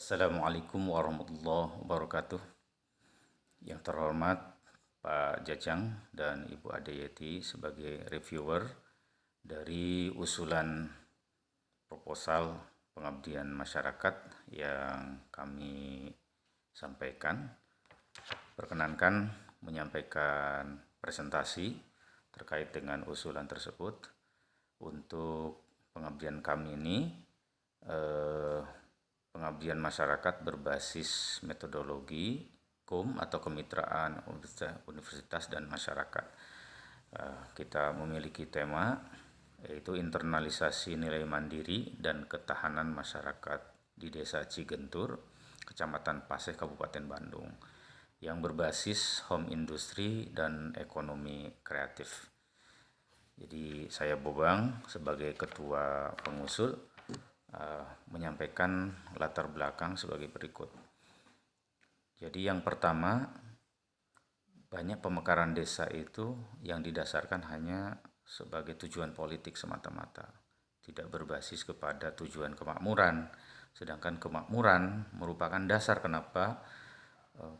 Assalamualaikum warahmatullahi wabarakatuh. Yang terhormat Pak Jajang dan Ibu Adeyeti sebagai reviewer dari usulan proposal pengabdian masyarakat yang kami sampaikan. Perkenankan menyampaikan presentasi terkait dengan usulan tersebut. Untuk pengabdian kami ini pengabdian masyarakat berbasis metodologi KUM atau Kemitraan Universitas dan Masyarakat. Kita memiliki tema yaitu internalisasi nilai mandiri dan ketahanan masyarakat di Desa Cigentur, Kecamatan Paseh, Kabupaten Bandung, yang berbasis home industry dan ekonomi kreatif. Jadi saya Bobang sebagai ketua pengusul menyampaikan latar belakang sebagai berikut. Jadi yang pertama, banyak pemekaran desa itu yang didasarkan hanya sebagai tujuan politik semata-mata, tidak berbasis kepada tujuan kemakmuran. Sedangkan kemakmuran merupakan dasar kenapa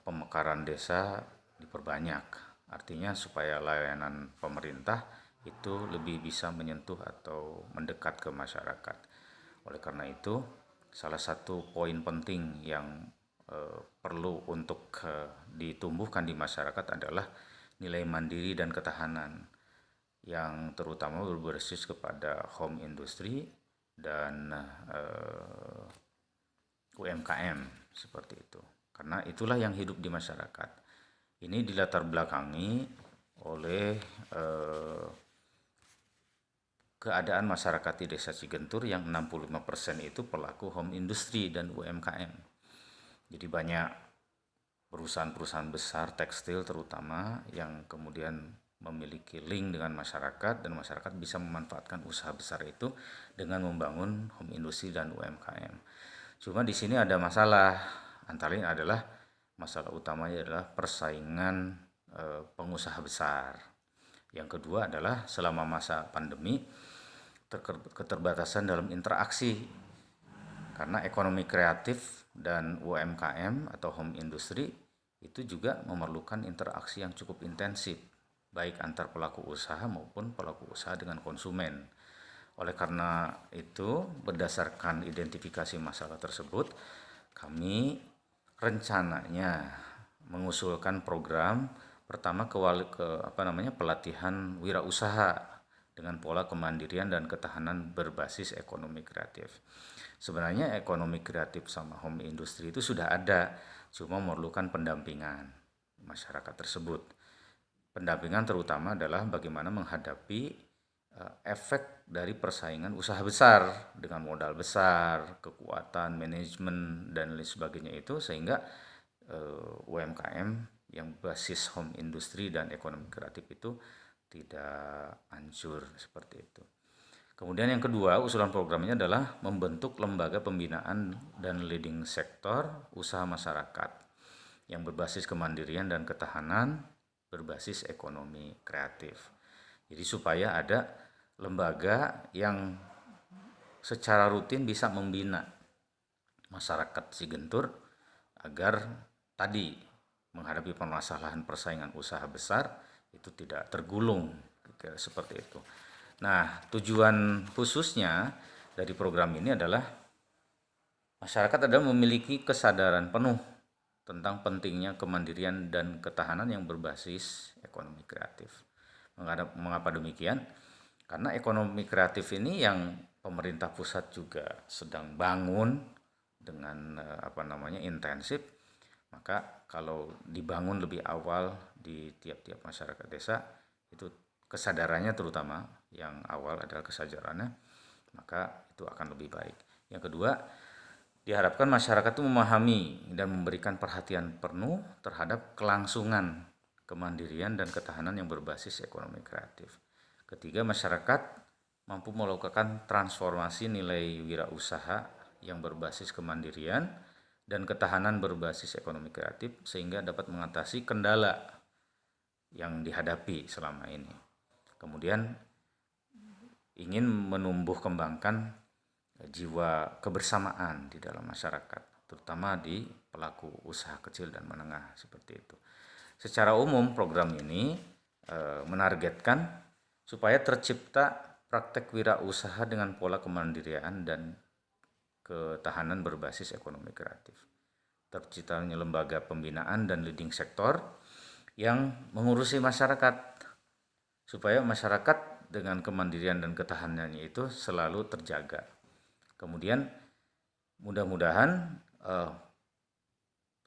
pemekaran desa diperbanyak. Artinya supaya layanan pemerintah itu lebih bisa menyentuh atau mendekat ke masyarakat. Oleh karena itu, salah satu poin penting yang perlu untuk ditumbuhkan di masyarakat adalah nilai mandiri dan ketahanan yang terutama berbasis kepada home industry dan UMKM seperti itu. Karena itulah yang hidup di masyarakat. Ini dilatar belakangi oleh keadaan masyarakat di Desa Cigentur yang 65% itu pelaku home industry dan UMKM. Jadi banyak perusahaan-perusahaan besar tekstil terutama yang kemudian memiliki link dengan masyarakat dan masyarakat bisa memanfaatkan usaha besar itu dengan membangun home industry dan UMKM. Cuma di sini ada masalah, antara lain adalah masalah utamanya adalah persaingan pengusaha besar. Yang kedua adalah selama masa pandemi keterbatasan dalam interaksi karena ekonomi kreatif dan UMKM atau home industry itu juga memerlukan interaksi yang cukup intensif baik antar pelaku usaha maupun pelaku usaha dengan konsumen. Oleh karena itu, berdasarkan identifikasi masalah tersebut, kami rencananya mengusulkan program pertama pelatihan wirausaha dengan pola kemandirian dan ketahanan berbasis ekonomi kreatif. Sebenarnya ekonomi kreatif sama home industry itu sudah ada, cuma memerlukan pendampingan masyarakat tersebut. Pendampingan terutama adalah bagaimana menghadapi efek dari persaingan usaha besar dengan modal besar, kekuatan manajemen dan lain sebagainya itu, sehingga UMKM yang basis home industry dan ekonomi kreatif itu tidak hancur seperti itu. Kemudian yang kedua, usulan programnya adalah membentuk lembaga pembinaan dan leading sektor usaha masyarakat yang berbasis kemandirian dan ketahanan berbasis ekonomi kreatif. Jadi supaya ada lembaga yang secara rutin bisa membina masyarakat Cigentur agar tadi menghadapi permasalahan persaingan usaha besar itu tidak tergulung seperti itu. Nah, tujuan khususnya dari program ini adalah masyarakat adalah memiliki kesadaran penuh tentang pentingnya kemandirian dan ketahanan yang berbasis ekonomi kreatif. Mengapa demikian? Karena ekonomi kreatif ini yang pemerintah pusat juga sedang bangun dengan intensif. Maka kalau dibangun lebih awal di tiap-tiap masyarakat desa, itu kesadarannya terutama yang awal adalah kesadarannya, maka itu akan lebih baik. Yang kedua, diharapkan masyarakat itu memahami dan memberikan perhatian penuh terhadap kelangsungan kemandirian dan ketahanan yang berbasis ekonomi kreatif. Ketiga, masyarakat mampu melakukan transformasi nilai wirausaha yang berbasis kemandirian dan ketahanan berbasis ekonomi kreatif sehingga dapat mengatasi kendala yang dihadapi selama ini. Kemudian ingin menumbuh kembangkan jiwa kebersamaan di dalam masyarakat, terutama di pelaku usaha kecil dan menengah seperti itu. Secara umum program ini menargetkan supaya tercipta praktek wirausaha dengan pola kemandirian dan ketahanan berbasis ekonomi kreatif. Terciptanya lembaga pembinaan dan leading sektor yang mengurusi masyarakat, supaya masyarakat dengan kemandirian dan ketahanannya itu selalu terjaga. Kemudian mudah-mudahan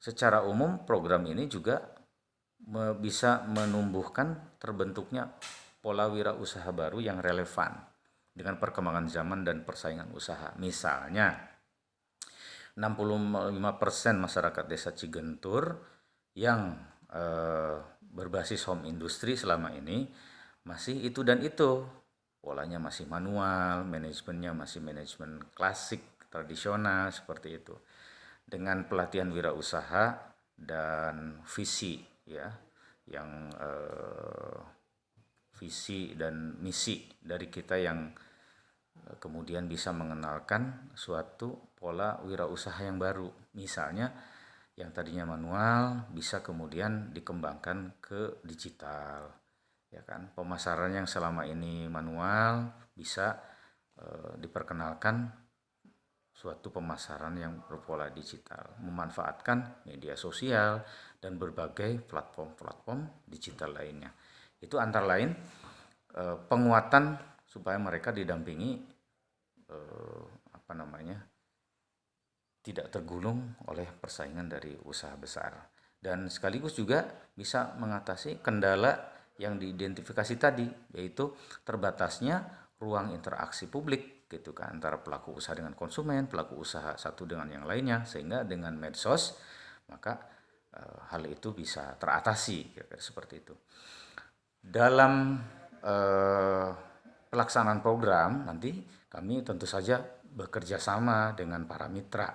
secara umum program ini juga bisa menumbuhkan terbentuknya pola wirausaha baru yang relevan dengan perkembangan zaman dan persaingan usaha. Misalnya 65% masyarakat desa Cigentur yang berbasis home industry selama ini masih itu dan itu. Polanya masih manual, manajemennya masih manajemen klasik, tradisional seperti itu. Dengan pelatihan wirausaha dan visi ya, yang visi dan misi dari kita yang kemudian bisa mengenalkan suatu pola wirausaha yang baru. Misalnya yang tadinya manual bisa kemudian dikembangkan ke digital, ya kan. Pemasaran yang selama ini manual bisa diperkenalkan suatu pemasaran yang berpola digital, memanfaatkan media sosial dan berbagai platform-platform digital lainnya. Itu antara lain penguatan supaya mereka didampingi tidak tergulung oleh persaingan dari usaha besar, dan sekaligus juga bisa mengatasi kendala yang diidentifikasi tadi, yaitu terbatasnya ruang interaksi publik gitu kan, antara pelaku usaha dengan konsumen, pelaku usaha satu dengan yang lainnya, sehingga dengan medsos maka hal itu bisa teratasi kira-kira seperti itu. Dalam pelaksanaan program nanti kami tentu saja bekerja sama dengan para mitra,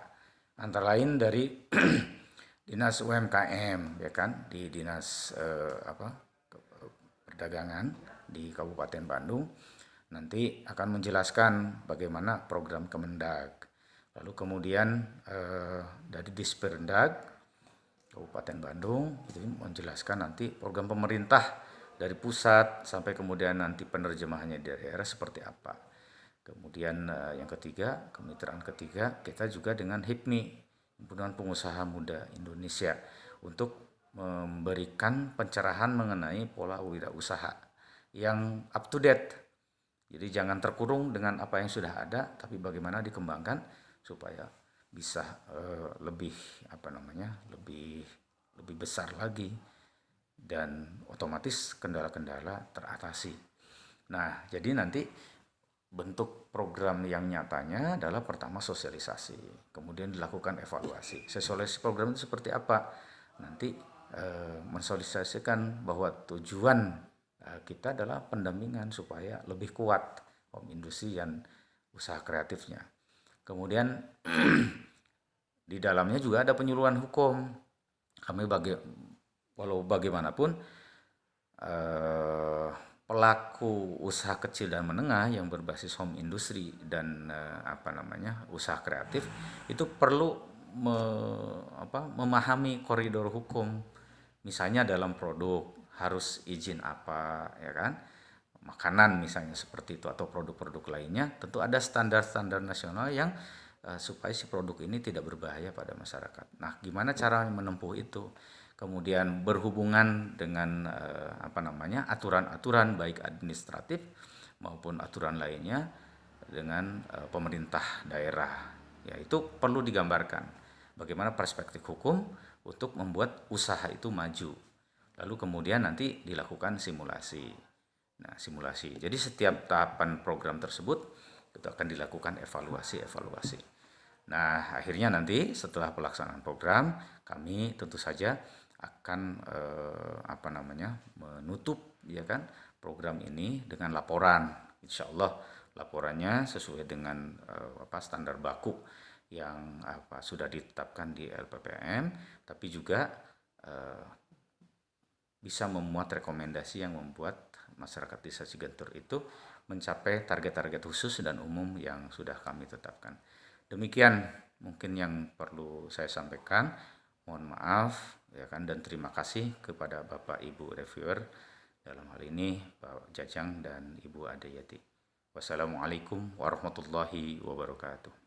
antara lain dari Dinas UMKM ya kan, di Dinas Perdagangan di Kabupaten Bandung nanti akan menjelaskan bagaimana program Kemendag. Lalu kemudian dari Disperdag Kabupaten Bandung itu menjelaskan nanti program pemerintah dari pusat sampai kemudian nanti penerjemahannya di daerah seperti apa. Kemudian yang ketiga, kemitraan ketiga kita juga dengan HIPMI, Himpunan Pengusaha Muda Indonesia, untuk memberikan pencerahan mengenai pola wirausaha yang up to date. Jadi jangan terkurung dengan apa yang sudah ada, tapi bagaimana dikembangkan supaya bisa lebih lebih besar lagi, dan otomatis kendala-kendala teratasi. Nah, jadi nanti bentuk program yang nyatanya adalah pertama sosialisasi, kemudian dilakukan evaluasi. Sosialisasi program itu seperti apa? Nanti mensosialisasikan bahwa tujuan kita adalah pendampingan supaya lebih kuat home industry dan usaha kreatifnya. Kemudian di dalamnya juga ada penyuluhan hukum. Kami walau bagaimanapun pelaku usaha kecil dan menengah yang berbasis home industry dan usaha kreatif itu perlu memahami koridor hukum. Misalnya dalam produk harus izin apa, ya kan? Makanan misalnya seperti itu, atau produk-produk lainnya, tentu ada standar-standar nasional yang supaya si produk ini tidak berbahaya pada masyarakat. Nah, gimana cara menempuh itu? Kemudian berhubungan dengan aturan-aturan baik administratif maupun aturan lainnya dengan pemerintah daerah. Ya, itu perlu digambarkan bagaimana perspektif hukum untuk membuat usaha itu maju. Lalu kemudian nanti dilakukan simulasi. Nah, simulasi. Jadi setiap tahapan program tersebut itu akan dilakukan evaluasi. Nah, akhirnya nanti setelah pelaksanaan program, kami tentu saja akan menutup ya kan program ini dengan laporan. Insya Allah laporannya sesuai dengan standar baku yang sudah ditetapkan di LPPM, tapi juga bisa memuat rekomendasi yang membuat masyarakat desa Cigentur itu mencapai target-target khusus dan umum yang sudah kami tetapkan. Demikian mungkin yang perlu saya sampaikan. Mohon maaf ya kan, dan terima kasih kepada Bapak Ibu reviewer, dalam hal ini Pak Jajang dan Ibu Adeyati. Wassalamualaikum warahmatullahi wabarakatuh.